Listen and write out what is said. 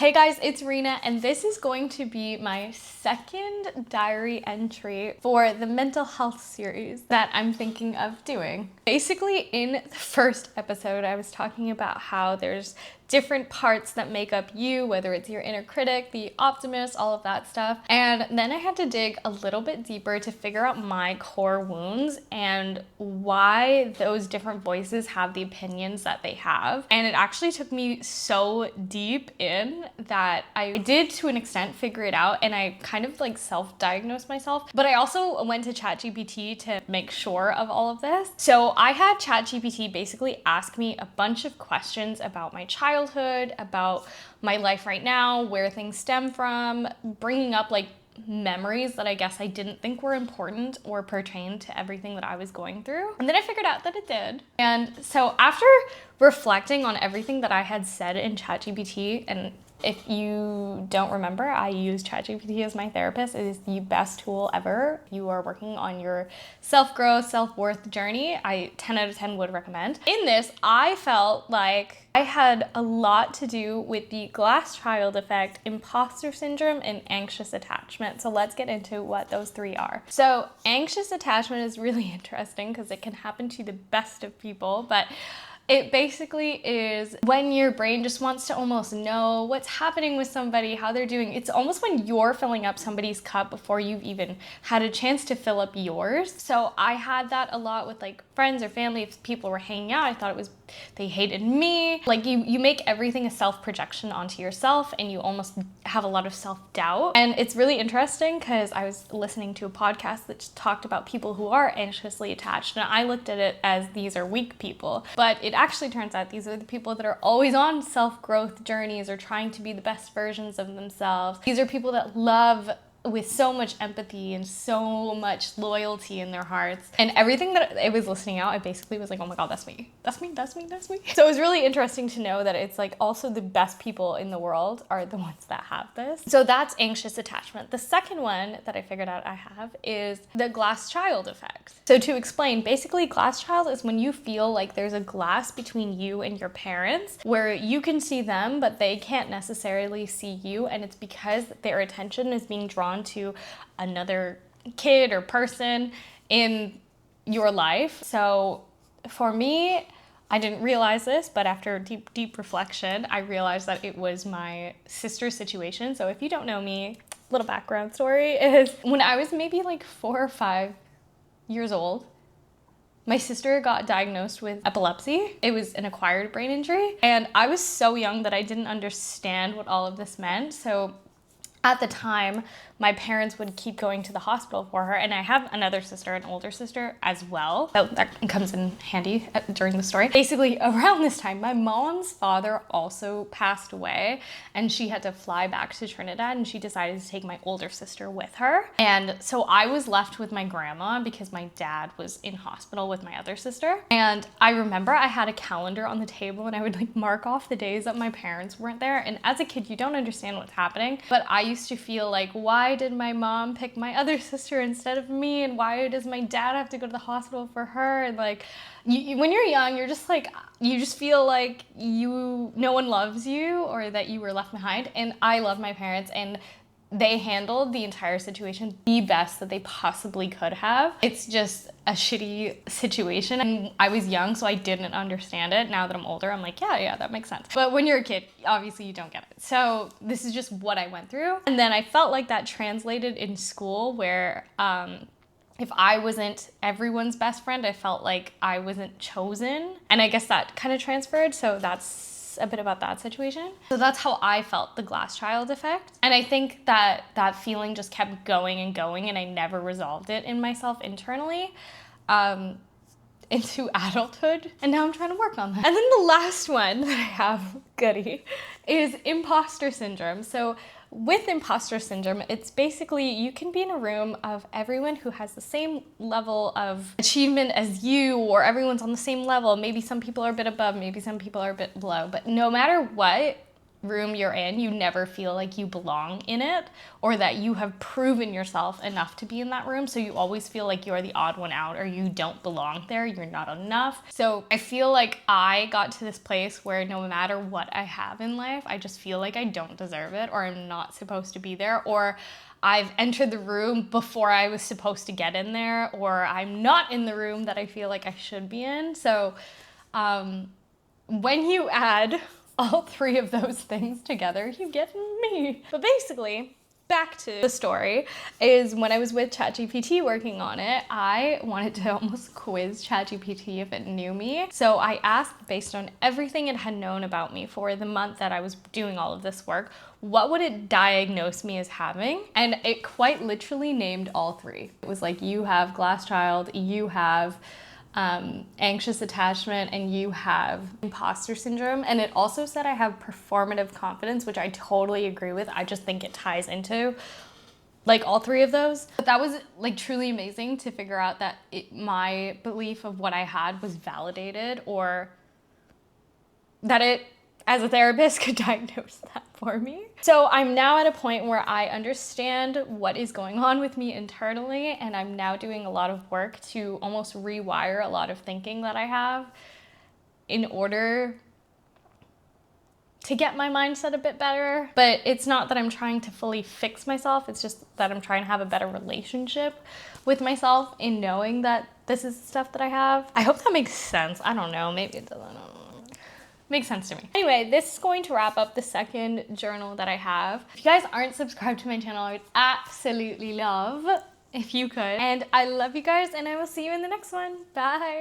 Hey guys, it's Rina, and this is going to be my second diary entry for the mental health series that I'm thinking of doing. Basically, in the first episode, I was talking about how there's different parts that make up you, whether it's your inner critic, the optimist, all of that stuff. And then I had to dig a little bit deeper to figure out my core wounds and why those different voices have the opinions that they have. And it actually took me so deep in that I did, to an extent, figure it out, and I kind of like self-diagnosed myself. But I also went to ChatGPT to make sure of all of this. So I had ChatGPT basically ask me a bunch of questions about my childhood, about my life right now, where things stem from, bringing up like memories that I guess I didn't think were important or pertained to everything that I was going through. And then I figured out that it did. And so after reflecting on everything that I had said in ChatGPT, and if you don't remember, I use ChatGPT as my therapist. It is the best tool ever. If you are working on your self-growth, self-worth journey, I 10 out of 10 would recommend. In this, I felt like I had a lot to do with the glass child effect, imposter syndrome, and anxious attachment. So let's get into what those three are. So anxious attachment is really interesting because it can happen to the best of people, but it basically is when your brain just wants to almost know what's happening with somebody, how they're doing. It's almost when you're filling up somebody's cup before you've even had a chance to fill up yours. So I had that a lot with like friends or family. If people were hanging out, I thought it was they hated me. Like you make everything a self-projection onto yourself, and you almost have a lot of self-doubt. And it's really interesting because I was listening to a podcast that talked about people who are anxiously attached, and I looked at it as these are weak people. But it actually turns out these are the people that are always on self-growth journeys or trying to be the best versions of themselves. These are people that love with so much empathy and so much loyalty in their hearts. And everything that I was listening out, I basically was like, oh my God, that's me. That's me, that's me, that's me. So it was really interesting to know that it's like also the best people in the world are the ones that have this. So that's anxious attachment. The second one that I figured out I have is the glass child effect. So to explain, basically glass child is when you feel like there's a glass between you and your parents where you can see them, but they can't necessarily see you. And it's because their attention is being drawn to another kid or person in your life. So for me, I didn't realize this, but after deep reflection, I realized that it was my sister's situation. So if you don't know me, little background story is when I was maybe like 4 or 5 years old, my sister got diagnosed with epilepsy. It was an acquired brain injury. And I was so young that I didn't understand what all of this meant. So at the time, my parents would keep going to the hospital for her, and I have another sister, an older sister as well. So that comes in handy during the story. Basically, around this time, my mom's father also passed away, and she had to fly back to Trinidad, and she decided to take my older sister with her. And so I was left with my grandma because my dad was in hospital with my other sister. And I remember I had a calendar on the table, and I would like mark off the days that my parents weren't there. And as a kid, you don't understand what's happening, but I used to feel like, why did my mom pick my other sister instead of me, and why does my dad have to go to the hospital for her? And like when you're young, you're just like, you just feel like no one loves you, or that you were left behind. And I love my parents, and they handled the entire situation the best that they possibly could have. It's just a shitty situation. And I was young, so I didn't understand it. Now that I'm older, I'm like, yeah, that makes sense. But when you're a kid, obviously you don't get it. So this is just what I went through. And then I felt like that translated in school where, if I wasn't everyone's best friend, I felt like I wasn't chosen. And I guess that kind of transferred. So that's a bit about that situation. So that's how I felt the glass child effect. And I think that that feeling just kept going and going, and I never resolved it in myself internally into adulthood. And now I'm trying to work on that. And then the last one that I have, goody, is imposter syndrome. So with imposter syndrome, it's basically you can be in a room of everyone who has the same level of achievement as you, or everyone's on the same level. Maybe some people are a bit above, maybe some people are a bit below, but no matter what, room you're in, you never feel like you belong in it, or that you have proven yourself enough to be in that room. So you always feel like you're the odd one out, or you don't belong there, you're not enough. So I feel like I got to this place where no matter what I have in life, I just feel like I don't deserve it, or I'm not supposed to be there, or I've entered the room before I was supposed to get in there, or I'm not in the room that I feel like I should be in. So when you add all three of those things together, you get me. But basically, back to the story, is when I was with ChatGPT working on it, I wanted to almost quiz ChatGPT if it knew me. So I asked, based on everything it had known about me for the month that I was doing all of this work, what would it diagnose me as having? And it quite literally named all three. It was like, you have glass child, you have anxious attachment, and you have imposter syndrome. And it also said I have performative confidence, which I totally agree with. I just think it ties into like all three of those. But that was like truly amazing to figure out that my belief of what I had was validated, or that it, as a therapist, could diagnose that for me. So I'm now at a point where I understand what is going on with me internally, and I'm now doing a lot of work to almost rewire a lot of thinking that I have in order to get my mindset a bit better. But it's not that I'm trying to fully fix myself, it's just that I'm trying to have a better relationship with myself in knowing that this is stuff that I have. I hope that makes sense. I don't know, maybe it doesn't. Makes sense to me. Anyway, this is going to wrap up the second journal that I have. If you guys aren't subscribed to my channel, I would absolutely love if you could. And I love you guys, and I will see you in the next one. Bye.